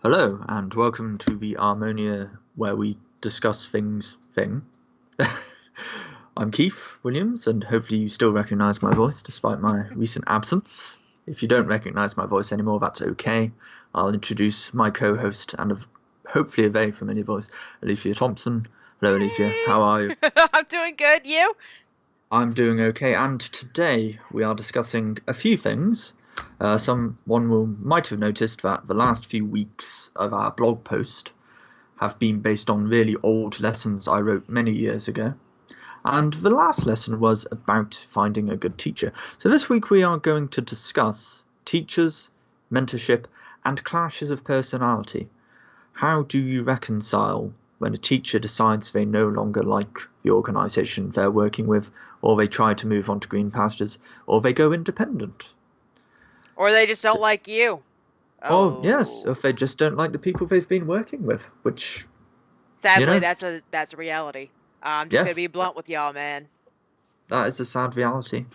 Hello, and welcome to the Harmonia where we discuss things thing. I'm Keith Williams, and hopefully you still recognise my voice despite my recent absence. If you don't recognise my voice anymore, that's okay. I'll introduce my co-host and hopefully a very familiar voice, Alethea Thompson. Hello, Alethea. How are you? I'm doing good. You? I'm doing okay, and today we are discussing a few things. Someone might have noticed that the last few weeks of our blog post have been based on really old lessons I wrote many years ago. And the last lesson was about finding a good teacher. So this week we are going to discuss teachers, mentorship, and clashes of personality. How do you reconcile when a teacher decides they no longer like the organisation they're working with, or they try to move on to green pastures, or they go independent? Or they just don't So, like you? or yes, Oh, if they just don't like the people they've been working with, which, you sadly, know, that's a reality. I'm just gonna be yes, blunt with y'all, man. that is a sad reality.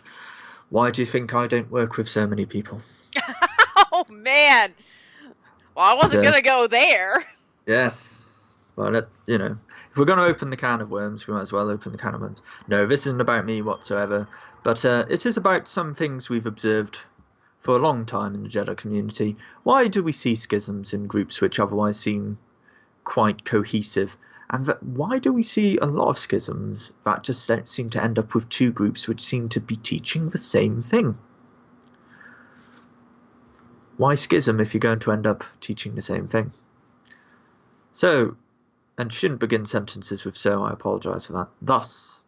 Why do you think I don't work with so many people? Oh man. Well, I wasn't So, gonna go there. yes. Well, if we're going to open the can of worms, we might as well open the can of worms. No, this isn't about me whatsoever, but it is about some things we've observed for a long time in the Jedi community. Why do we see schisms in groups which otherwise seem quite cohesive? And why do we see a lot of schisms that just don't seem to end up with two groups which seem to be teaching the same thing? Why schism if you're going to end up teaching the same thing? So, and shouldn't begin sentences with so, I apologise for that. Thus,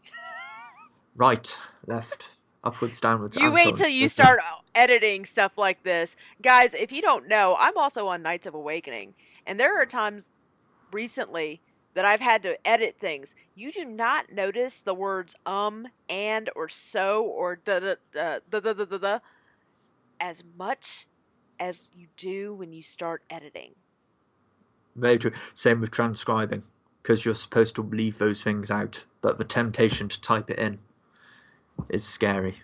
right, left, upwards, downwards, You and so wait on. till you start editing stuff like this. Guys, if you don't know, I'm also on Knights of Awakening. And there are times recently that I've had to edit things. You do not notice the words and, or so, or da as much as you do when you start editing. Very true. Same with transcribing, because you're supposed to leave those things out, but the temptation to type it in is scary.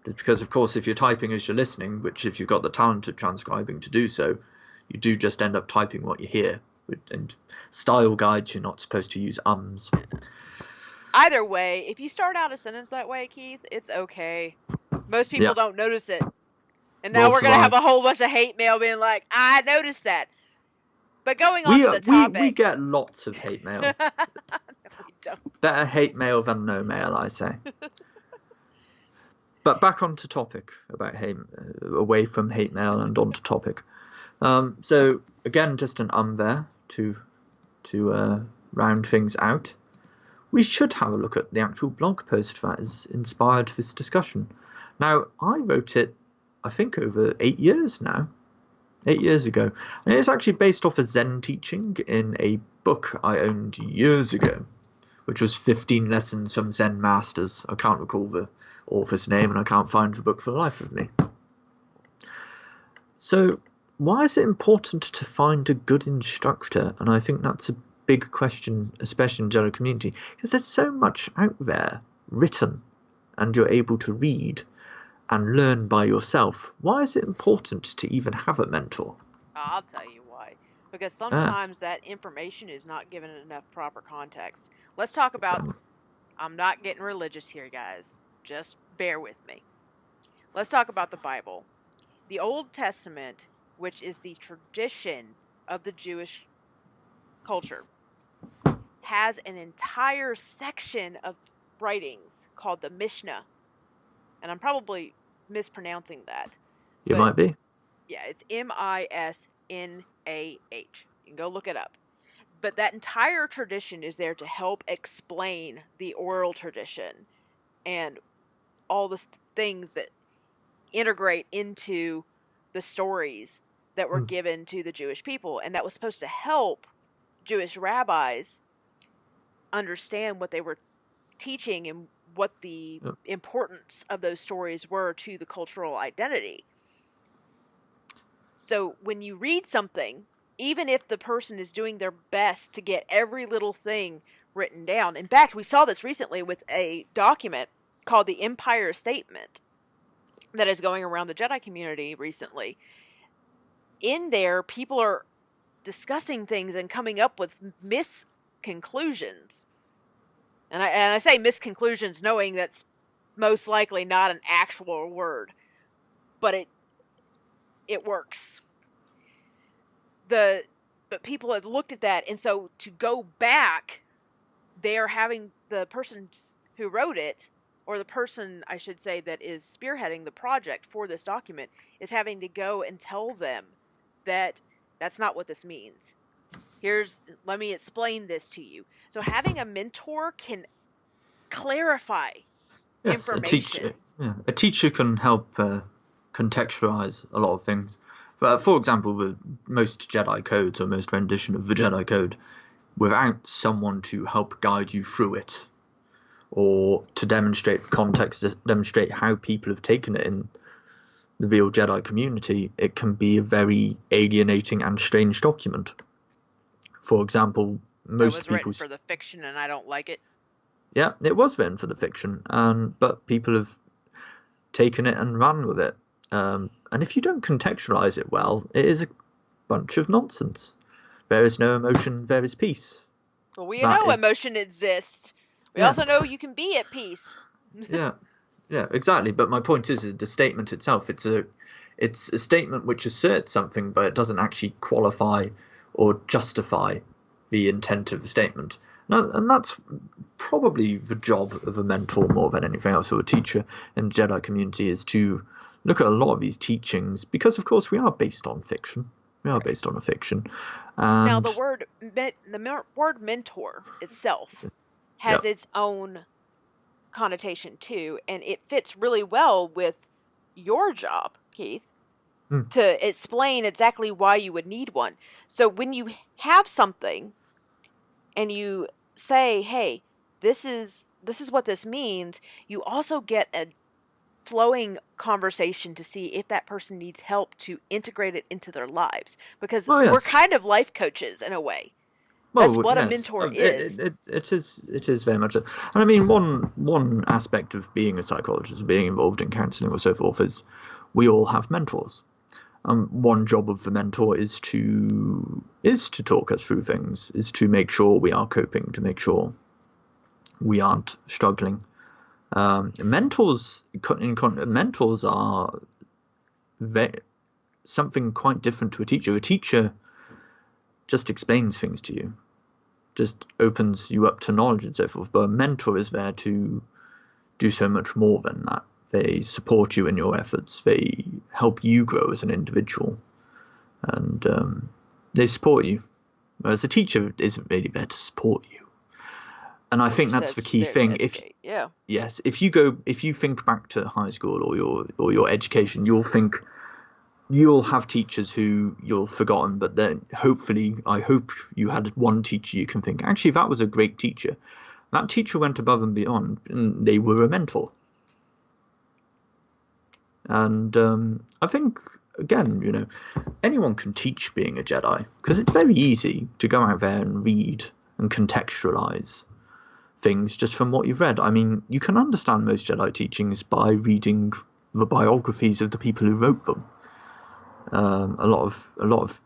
Because, of course, if you're typing as you're listening, which if you've got the talent of transcribing to do so, you do just end up typing what you hear. And style guides, you're not supposed to use ums. Either way, if you start out a sentence that way, Keith, it's okay. Most people Yeah, don't notice it. And now will we're going to have survive. a whole bunch of hate mail being like, I noticed that. But going on We to uh, the we we topic. get lots of hate mail. No, we don't. Better hate mail than no mail, I say. But back onto topic about hate, away from hate mail and onto topic. So again, just an there to round things out. We should have a look at the actual blog post that has inspired this discussion. Now, I wrote it, I think, over 8 years now. 8 years ago. And it's actually based off a Zen teaching in a book I owned years ago, which was 15 Lessons from Zen Masters. I can't recall the author's name and I can't find the book for the life of me. So, why is it important to find a good instructor? And I think that's a big question, especially in the general community, because there's so much out there written and you're able to read and learn by yourself. Why is it important to even have a mentor? I'll tell you why. Because Ah, sometimes that information is not given enough proper context. Let's talk about. exactly. I'm not getting religious here, guys. Just bear with me. Let's talk about the Bible. The Old Testament, which is the tradition of the Jewish culture, has an entire section of writings called the Mishnah. And I'm probably mispronouncing that. You But might be. yeah, it's Misnah. You can go look it up. But that entire tradition is there to help explain the oral tradition and all the things that integrate into the stories that were Hmm. given to the Jewish people. And that was supposed to help Jewish rabbis understand what they were teaching and what the Yep. importance of those stories were to the cultural identity. So when you read something, even if the person is doing their best to get every little thing written down, in fact, we saw this recently with a document called the Empire Statement that is going around the Jedi community recently. In there, people are discussing things and coming up with misconclusions. And I say misconclusions knowing that's most likely not an actual word, but it works. But people have looked at that, and so to go back, they are having the person who wrote it, or the person, I should say, that is spearheading the project for this document, is having to go and tell them that that's not what this means. Let me explain this to you. So having a mentor can clarify information. A teacher can help contextualize a lot of things. But for example, with most Jedi codes or most rendition of the Jedi Code, without someone to help guide you through it, or to demonstrate context, to demonstrate how people have taken it in the real Jedi community, it can be a very alienating and strange document. For example, most people written for the fiction, and I don't like it. Yeah, it was written for the fiction, but people have taken it and run with it. And if you don't contextualize it well, it is a bunch of nonsense. There is no emotion, there is peace. Well, we know emotion exists. We also know you can be at peace. Yeah, exactly. But my point is the statement itself. It's a statement which asserts something, but it doesn't actually qualify or justify the intent of the statement. And that's probably the job of a mentor more than anything else, or a teacher in the Jedi community, is to look at a lot of these teachings, because of course we are based on fiction. We are based on a fiction. And now the word mentor itself has its own connotation too, and it fits really well with your job, Keith, to explain exactly why you would need one. So when you have something and you say, hey, this is what this means, you also get a flowing conversation to see if that person needs help to integrate it into their lives, because we're kind of life coaches in a way. That's what a mentor is. It is very much. And I mean, one aspect of being a psychologist, being involved in counselling or so forth, is we all have mentors. One job of the mentor is to talk us through things, is to make sure we are coping, to make sure we aren't struggling. Mentors are something quite different to a teacher. A teacher just explains things to you, just opens you up to knowledge and so forth. But a mentor is there to do so much more than that. They support you in your efforts. They help you grow as an individual, and they support you. Whereas a teacher isn't really there to support you. And I think that's the key thing. If you think back to high school or your education, you'll have teachers who you'll forgotten, but then I hope you had one teacher you can think, actually, that was a great teacher. That teacher went above and beyond, and they were a mentor. And I think, again, anyone can teach being a Jedi, because it's very easy to go out there and read and contextualize things just from what you've read. I mean, you can understand most Jedi teachings by reading the biographies of the people who wrote them. A lot of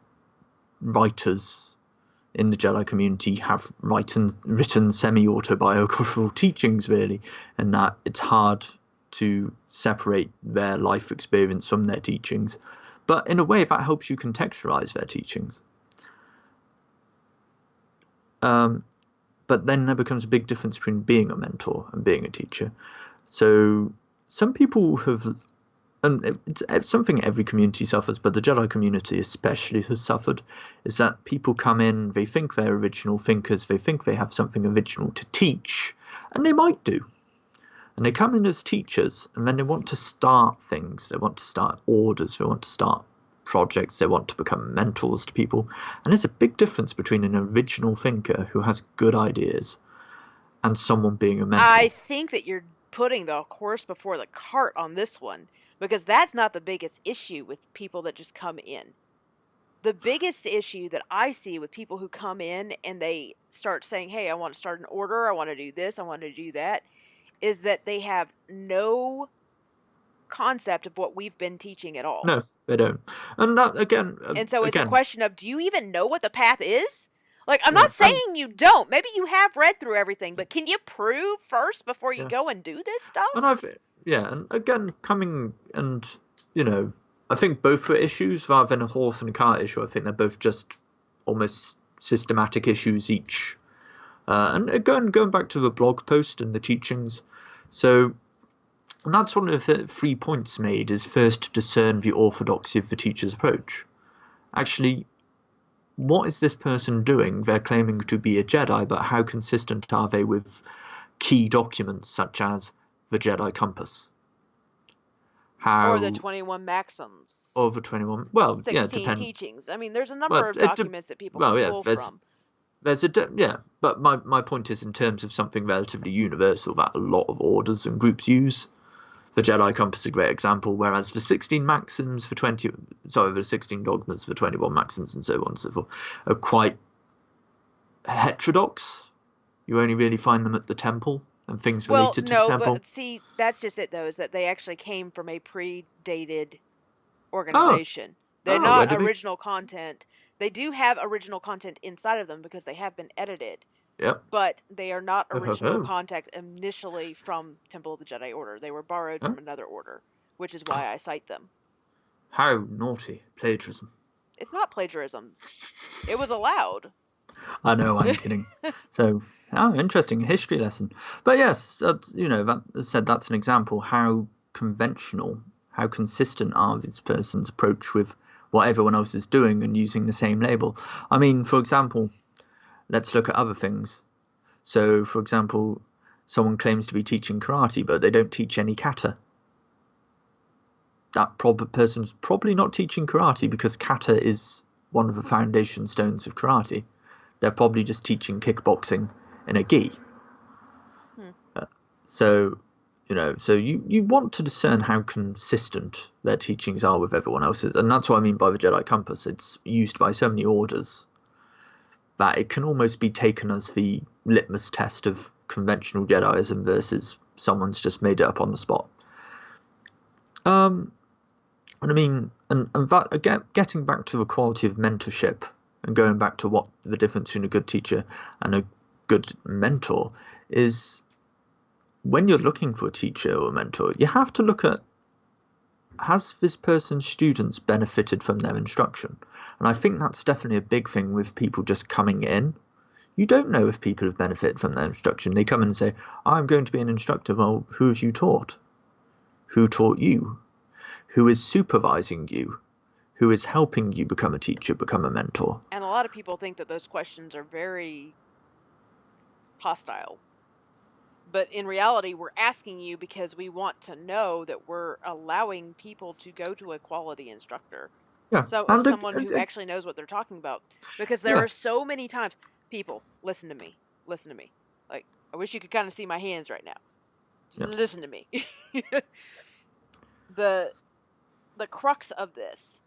writers in the Jedi community have written semi-autobiographical teachings, really, and that it's hard to separate their life experience from their teachings. But in a way, that helps you contextualize their teachings. But then there becomes a big difference between being a mentor and being a teacher. So some people have, and it's something every community suffers, but the Jedi community especially has suffered, is that people come in, they think they're original thinkers, they think they have something original to teach, and they might do. And they come in as teachers, and then they want to start things, they want to start orders, they want to start projects, they want to become mentors to people. And there's a big difference between an original thinker who has good ideas and someone being a mentor. I think that you're putting the horse before the cart on this one, because that's not the biggest issue with people that just come in. The biggest issue that I see with people who come in and they start saying, hey, I want to start an order, I want to do this, I want to do that, is that they have no concept of what we've been teaching at all. No, they don't. And that again. And so it's a again, question of, do you even know what the path is? Like, I'm yeah, not saying you don't. Maybe you have read through everything, but can you prove first before you Yeah. go and do this stuff? And again, coming and I think both were issues rather than a horse and a cart issue. I think they're both just almost systematic issues each. And again, going back to the blog post and the teachings, and that's one of the 3 points made, is first to discern the orthodoxy of the teacher's approach. Actually, what is this person doing? They're claiming to be a Jedi, but how consistent are they with key documents such as the Jedi Compass? Or the 21 Maxims. Or the 21, well, 16 teachings. I mean, there's a number of documents that people can pull from. But my point is, in terms of something relatively universal that a lot of orders and groups use, the Jedi Compass is a great example, whereas the 16 Maxims for the 16 Dogmas for 21 Maxims and so on and so forth are quite heterodox. You only really find them at the temple and things related to the temple. But see, that's just it, though, is that they actually came from a predated organization. They're not original content. They do have original content inside of them because they have been edited. Yep. But they are not original content initially from Temple of the Jedi Order. They were borrowed from another order, which is why I cite them. How naughty. Plagiarism. It's not plagiarism. It was allowed. I know, I'm kidding. So, interesting history lesson. But yes, that said, that's an example. How conventional, how consistent are this person's approach with what everyone else is doing and using the same label? I mean, for example, let's look at other things. So, for example, someone claims to be teaching karate, but they don't teach any kata. That person's probably not teaching karate, because kata is one of the foundation stones of karate. They're probably just teaching kickboxing in a gi. So you want to discern how consistent their teachings are with everyone else's. And that's what I mean by the Jedi Compass. It's used by so many orders that it can almost be taken as the litmus test of conventional Jediism versus someone's just made it up on the spot. And I mean, and that, again, getting back to the quality of mentorship and going back to what the difference between a good teacher and a good mentor is, when you're looking for a teacher or a mentor, you have to look at, has this person's students benefited from their instruction? And I think that's definitely a big thing with people just coming in. You don't know if people have benefited from their instruction. They come in and say, I'm going to be an instructor. Well, who have you taught? Who taught you? Who is supervising you? Who is helping you become a teacher, become a mentor? And a lot of people think that those questions are very hostile. But in reality, we're asking you because we want to know that we're allowing people to go to a quality instructor. Yeah. So someone who actually knows what they're talking about. Because there are so many times, people, listen to me. Like, I wish you could kind of see my hands right now. Just listen to me. The crux of this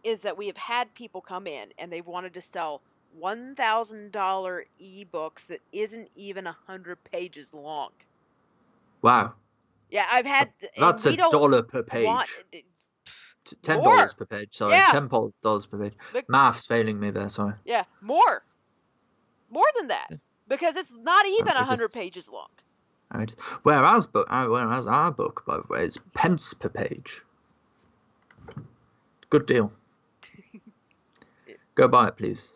is that we have had people come in and they've wanted to sell $1,000 ebooks that isn't even 100 pages long. Wow. Yeah, I've had. That's $1 per page. $10 per page. Sorry, yeah. $10 per page. Math's failing me there. Sorry. Yeah, more than that, because it's not even 100 pages long. Right. Whereas our book, by the way, is pence per page. Good deal. Go buy it, please.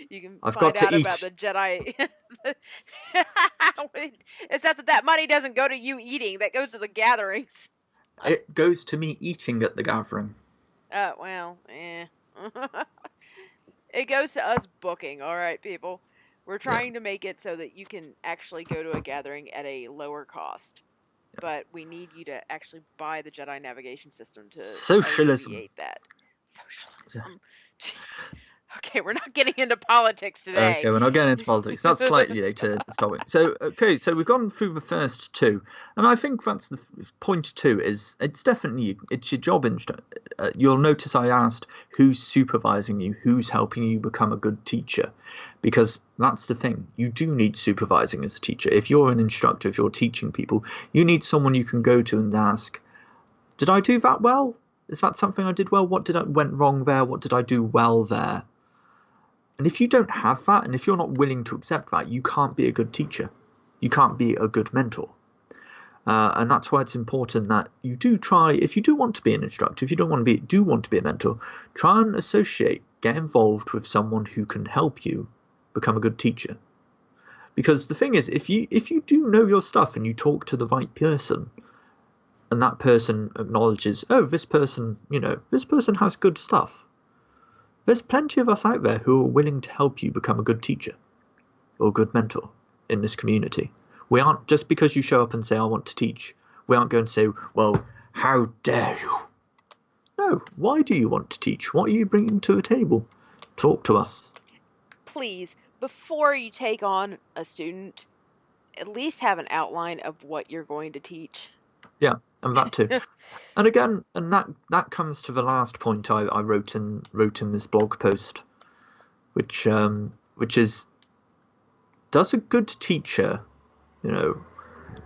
You can find out about the Jedi. It's not that money doesn't go to you eating. That goes to the gatherings. It goes to me eating at the gathering. Well, It goes to us booking, all right, people. We're trying to make it so that you can actually go to a gathering at a lower cost. Yeah. But we need you to actually buy the Jedi navigation system to socialism. Alleviate that. Socialism. Jeez. Okay, we're not getting into politics today. Okay, we're not getting into politics. That's slightly later this topic. So, so we've gone through the first two, and I think that's the point two. Is it's your job. You'll notice I asked who's supervising you, who's helping you become a good teacher, because that's the thing. You do need supervising as a teacher. If you're an instructor, if you're teaching people, you need someone you can go to and ask, "Did I do that well? Is that something I did well? What went wrong there? What did I do well there?" And if you don't have that, and if you're not willing to accept that, you can't be a good teacher. You can't be a good mentor. And that's why it's important that you do try, if you do want to be an instructor, if you do want to be a mentor, try and get involved with someone who can help you become a good teacher. Because the thing is, if you do know your stuff and you talk to the right person, and that person acknowledges, oh, this person has good stuff. There's plenty of us out there who are willing to help you become a good teacher or a good mentor in this community. We aren't, just because you show up and say, I want to teach, we aren't going to say, well, how dare you? No, why do you want to teach? What are you bringing to the table? Talk to us. Please, before you take on a student, at least have an outline of what you're going to teach. Yeah, and that too. And again, and that comes to the last point I wrote in this blog post, which is, does a good teacher,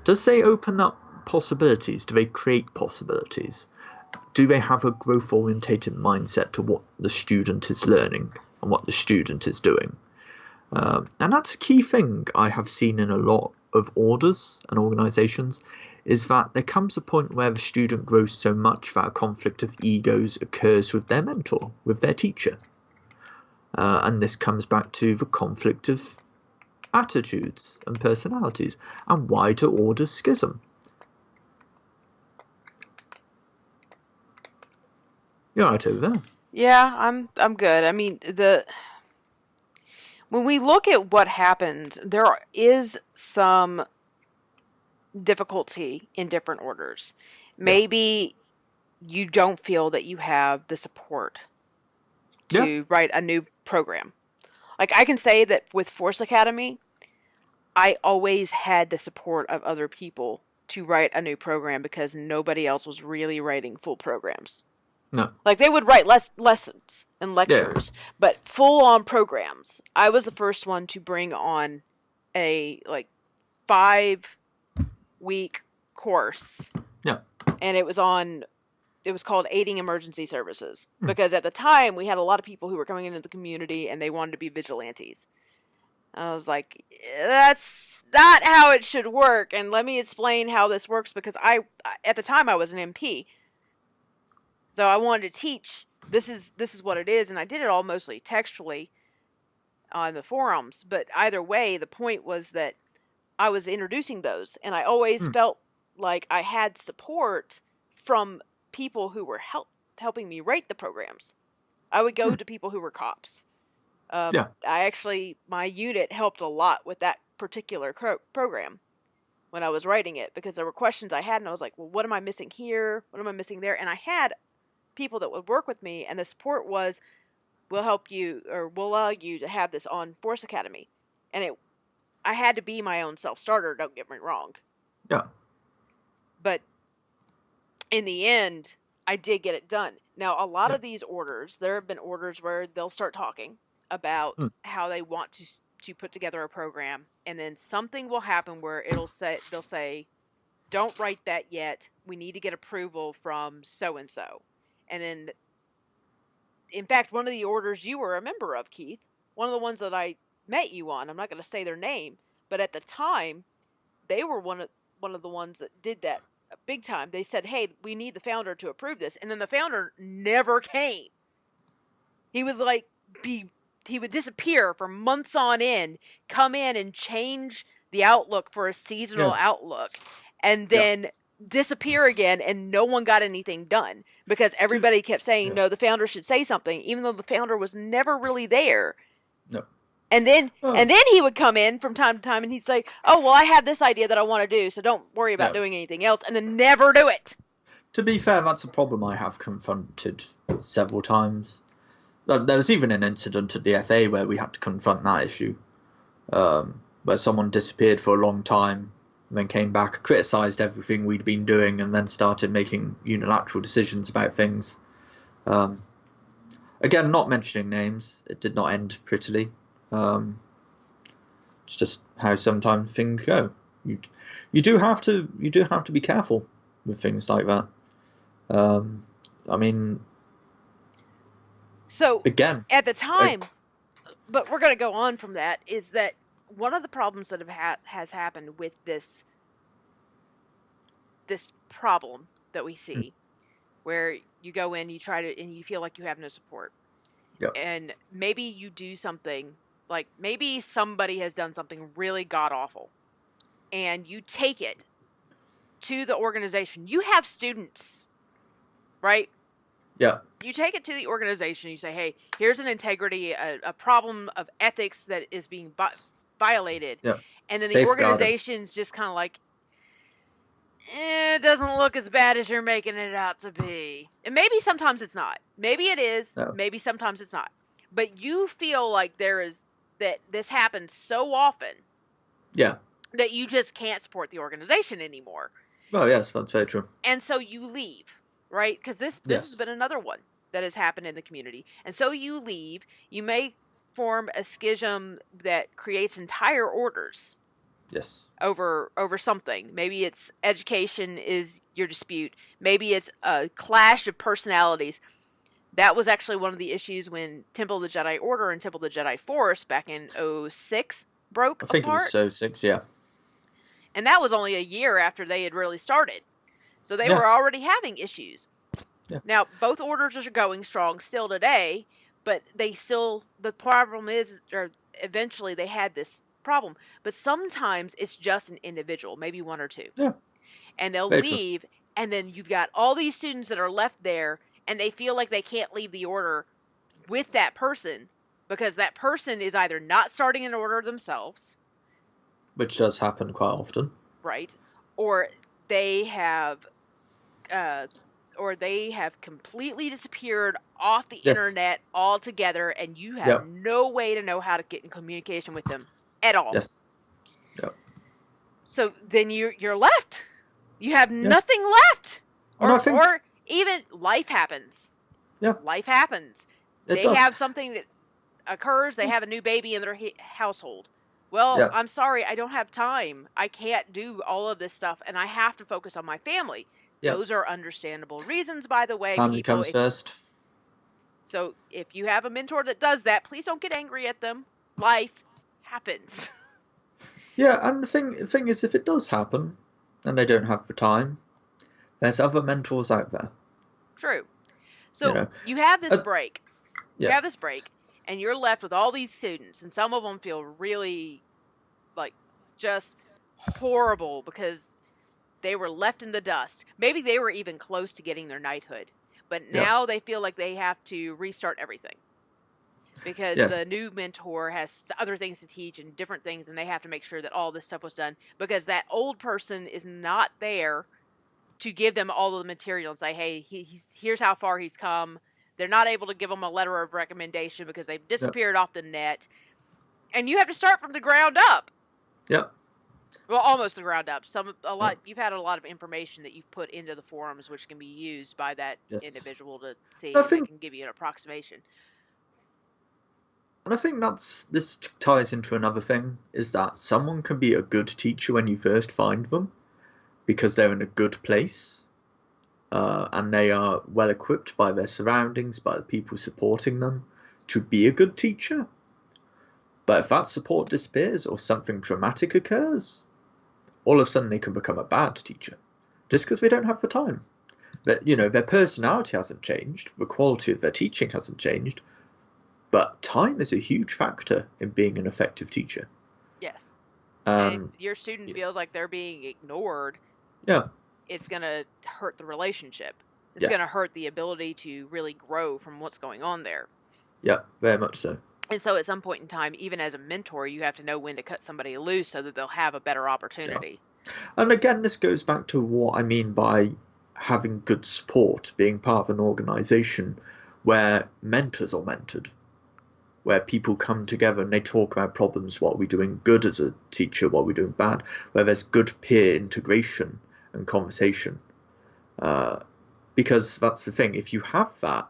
does they open up possibilities? Do they create possibilities? Do they have a growth orientated mindset to what the student is learning and what the student is doing? And that's a key thing I have seen in a lot of orders and organizations, is that there comes a point where the student grows so much that a conflict of egos occurs with their mentor, with their teacher. And this comes back to the conflict of attitudes and personalities. And why do orders schism? You're right over there. Yeah, I'm good. I mean, when we look at what happens, there is some difficulty in different orders. Maybe you don't feel that you have the support to write a new program. Like, I can say that with Force Academy, I always had the support of other people to write a new program because nobody else was really writing full programs. No. Like, they would write lessons and lectures, but full-on programs. I was the first one to bring on a, 5-week course. Yeah. And it was called Aiding Emergency Services. Because at the time, we had a lot of people who were coming into the community and they wanted to be vigilantes. I was like, that's not how it should work. And let me explain how this works, because at the time, I was an MP. So I wanted to teach, this is what it is, and I did it all mostly textually on the forums, but either way, the point was that I was introducing those, and I always felt like I had support from people who were helping me write the programs. I would go to people who were cops. My unit helped a lot with that particular program when I was writing it, because there were questions I had, and I was like, well, what am I missing here? What am I missing there? And I had people that would work with me, and the support was, we'll help you, or we'll allow you to have this on Force Academy. And I had to be my own self-starter, don't get me wrong. Yeah. But in the end, I did get it done. Now, a lot of these orders, there have been orders where they'll start talking about how they want to put together a program, and then something will happen where they'll say, don't write that yet. We need to get approval from so-and-so. And then, in fact, one of the orders you were a member of, Keith, one of the ones that I met you on, I'm not going to say their name, but at the time, they were one of the ones that did that big time. They said, hey, we need the founder to approve this. And then the founder never came. He would he would disappear for months on end, come in and change the outlook for a seasonal outlook, and then disappear again, and no one got anything done because everybody kept saying, no, the founder should say something, even though the founder was never really there. No. And then he would come in from time to time and he'd say, oh, well, I have this idea that I want to do, so don't worry about doing anything else, and then never do it. To be fair, that's a problem I have confronted several times. There was even an incident at the FA where we had to confront that issue, where someone disappeared for a long time, and then came back, criticised everything we'd been doing, and then started making unilateral decisions about things. Again, not mentioning names, it did not end prettily. It's just how sometimes things go. You do have to be careful with things like that. I mean, So again, at the time, but we're going to go on from that, is that one of the problems that has happened with this problem that we see, where you go in, you try to, and you feel like you have no support. Yep. And maybe you do something, like maybe somebody has done something really god-awful, and you take it to the organization. You have students, right? Yeah. You take it to the organization, you say, hey, here's an integrity, a problem of ethics that is being violated. Yeah. And then the organization's just kind of like, it doesn't look as bad as you're making it out to be. And maybe sometimes it's not. Maybe it is. No. Maybe sometimes it's not. But you feel like that this happens so often. Yeah. That you just can't support the organization anymore. Well, yes, that's very true. And so you leave, right? Because this has been another one that has happened in the community. And so you leave. You may form a schism that creates entire orders. Yes. Over something. Maybe it's education is your dispute. Maybe it's a clash of personalities. That was actually one of the issues when Temple of the Jedi Order and Temple of the Jedi Force back in 2006 broke apart. I think it was 2006, yeah. And that was only a year after they had really started. So they were already having issues. Yeah. Now, both orders are going strong still today, but the problem is, or eventually they had this problem. But sometimes it's just an individual, maybe one or two. Yeah. And they'll leave, and then you've got all these students that are left there, and they feel like they can't leave the order with that person because that person is either not starting an order themselves. Which does happen quite often. Right. Or they have completely disappeared off the internet altogether, and you have no way to know how to get in communication with them at all. Yes. Yep. So then you're left. You have nothing left. Or even life happens. Yeah. Life happens. They have something that occurs. They have a new baby in their household. Well, I'm sorry, I don't have time. I can't do all of this stuff, and I have to focus on my family. Yep. Those are understandable reasons, by the way. Family comes first. So if you have a mentor that does that, please don't get angry at them. Life happens. Yeah, and the thing is, if it does happen, and they don't have the time, there's other mentors out there. True. So you have this break. You have this break, and you're left with all these students, and some of them feel really, just horrible because they were left in the dust. Maybe they were even close to getting their knighthood, but now they feel like they have to restart everything because the new mentor has other things to teach and different things, and they have to make sure that all this stuff was done because that old person is not there to give them all of the material and say, hey, here's how far he's come. They're not able to give them a letter of recommendation because they've disappeared off the net. And you have to start from the ground up. Yep. Well, almost the ground up. You've had a lot of information that you've put into the forums, which can be used by that individual to see if they can give you an approximation. And I think this ties into another thing, is that someone can be a good teacher when you first find them because they're in a good place. And they are well equipped by their surroundings, by the people supporting them, to be a good teacher. But if that support disappears or something dramatic occurs, all of a sudden they can become a bad teacher, just because they don't have the time. Their personality hasn't changed, the quality of their teaching hasn't changed, but time is a huge factor in being an effective teacher. Yes. And if your student feels like they're being ignored, it's going to hurt the relationship. It's going to hurt the ability to really grow from what's going on there. Yeah, very much so. And so at some point in time, even as a mentor, you have to know when to cut somebody loose so that they'll have a better opportunity. Yeah. And again, this goes back to what I mean by having good support, being part of an organization where mentors are mentored, where people come together and they talk about problems, what are we doing good as a teacher, what are we doing bad, where there's good peer integration and conversation. Because that's the thing, if you have that,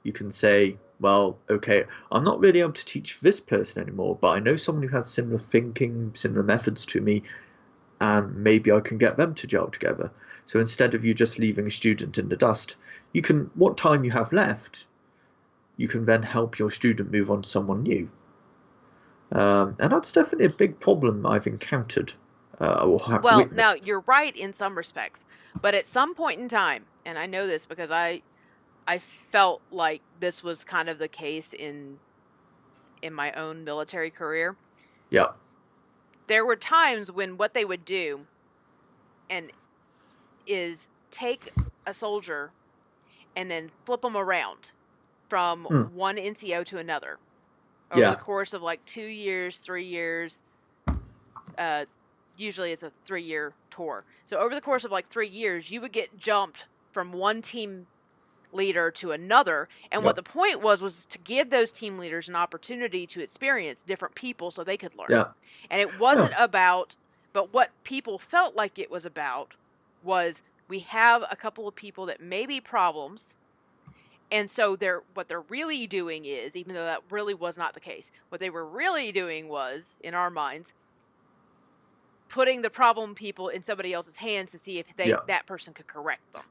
you can say, well, okay, I'm not really able to teach this person anymore, but I know someone who has similar thinking, similar methods to me, and maybe I can get them to gel together. So instead of you just leaving a student in the dust, you can, what time you have left, you can then help your student move on to someone new. And that's definitely a big problem I've encountered. Well, now you're right in some respects, but at some point in time, and I know this because I felt like this was kind of the case in my own military career. Yeah. There were times when what they would do is take a soldier and then flip them around from one NCO to another over the course of like 2 years, 3 years. Usually it's a 3-year tour. So over the course of like 3 years, you would get jumped from one team leader to another. And what the point was to give those team leaders an opportunity to experience different people so they could learn. Yeah. And it wasn't about, but what people felt like it was about was, we have a couple of people that may be problems. And so what they're really doing is, even though that really was not the case, what they were really doing was, in our minds, putting the problem people in somebody else's hands to see if that person could correct them.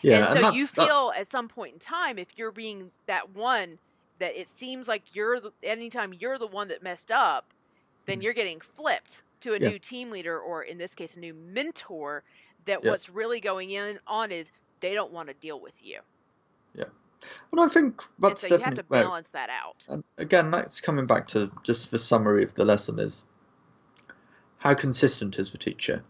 Yeah, and so you feel at some point in time, if you're being that one, that it seems like anytime you're the one that messed up, then you're getting flipped to a new team leader, or in this case, a new mentor, that what's really going on is they don't want to deal with you. Yeah. And I think that's definitely... you have to balance that out. And again, that's coming back to just the summary of the lesson is, how consistent is the teacher?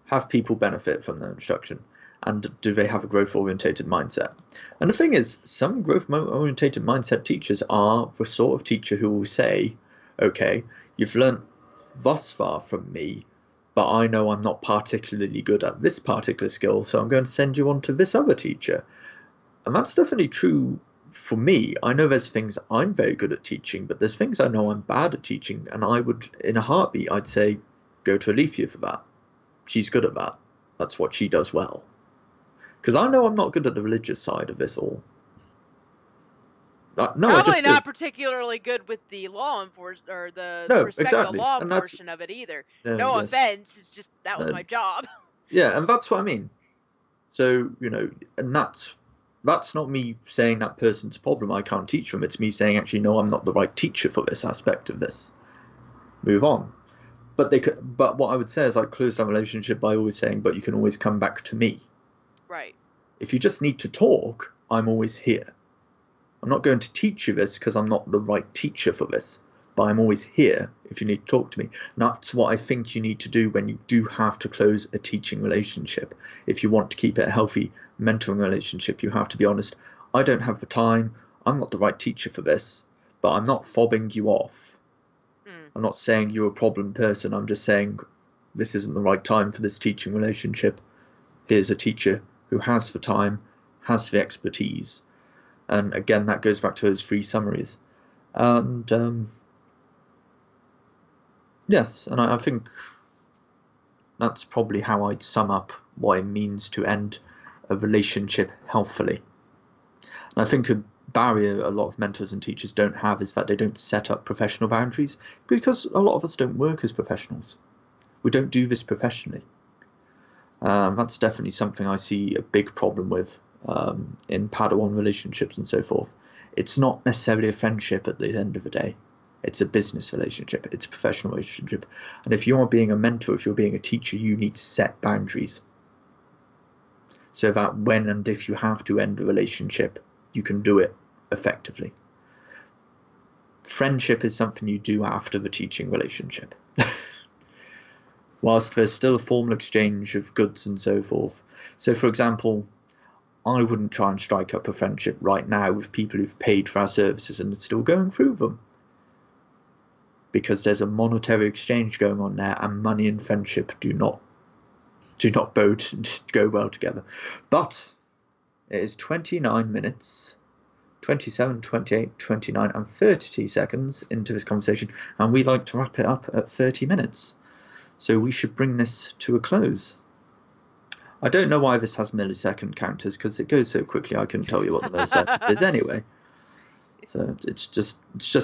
Have people benefit from their instruction? And do they have a growth-orientated mindset? And the thing is, some growth-orientated mindset teachers are the sort of teacher who will say, okay, you've learnt thus far from me, but I know I'm not particularly good at this particular skill, so I'm going to send you on to this other teacher. And that's definitely true for me. I know there's things I'm very good at teaching, but there's things I know I'm bad at teaching, and I would, in a heartbeat, I'd say, go to Alethea for that. She's good at that. That's what she does well. Because I know I'm not good at the religious side of this all. Probably not particularly good with the law enforcement or the respect of the law portion of it either. No offense, it's just that was my job. Yeah, and that's what I mean. So, and that's not me saying that person's a problem, I can't teach them. It's me saying, actually, no, I'm not the right teacher for this aspect of this. Move on. But what I would say is, I close that relationship by always saying, but you can always come back to me. Right. If you just need to talk, I'm always here. I'm not going to teach you this because I'm not the right teacher for this, but I'm always here if you need to talk to me. And that's what I think you need to do when you do have to close a teaching relationship. If you want to keep it a healthy mentoring relationship, you have to be honest. I don't have the time. I'm not the right teacher for this, but I'm not fobbing you off. I'm not saying you're a problem person. I'm just saying this isn't the right time for this teaching relationship. Here's a teacher who has the time, has the expertise. And again, that goes back to those 3 summaries. And yes, and I think that's probably how I'd sum up what it means to end a relationship healthfully. And I think a barrier a lot of mentors and teachers don't have is that they don't set up professional boundaries, because a lot of us don't work as professionals. We don't do this professionally. That's definitely something I see a big problem with in Padawan relationships and so forth. It's not necessarily a friendship at the end of the day. It's a business relationship. It's a professional relationship. And if you're being a mentor, if you're being a teacher, you need to set boundaries. So that when and if you have to end a relationship, you can do it effectively. Friendship is something you do after the teaching relationship. Whilst there's still a formal exchange of goods and so forth. So, for example, I wouldn't try and strike up a friendship right now with people who've paid for our services and are still going through them. Because there's a monetary exchange going on there, and money and friendship do not go well together. But it is 29 minutes 27, 28, 29, and 30 seconds into this conversation, and we like to wrap it up at 30 minutes. So we should bring this to a close. I don't know why this has millisecond counters, because it goes so quickly I couldn't tell you what the millisecond is anyway. So it's just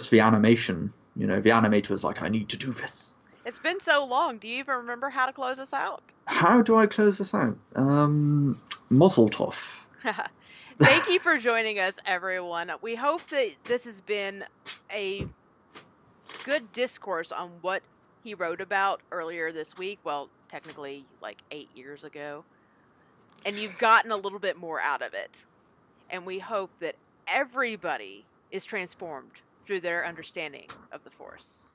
the animation. The animator was like, I need to do this. It's been so long. Do you even remember how to close us out? How do I close this out? Mazel tov. Thank you for joining us, everyone. We hope that this has been a good discourse on what he wrote about earlier this week. Well, technically, like 8 years ago. And you've gotten a little bit more out of it. And we hope that everybody is transformed through their understanding of the Force.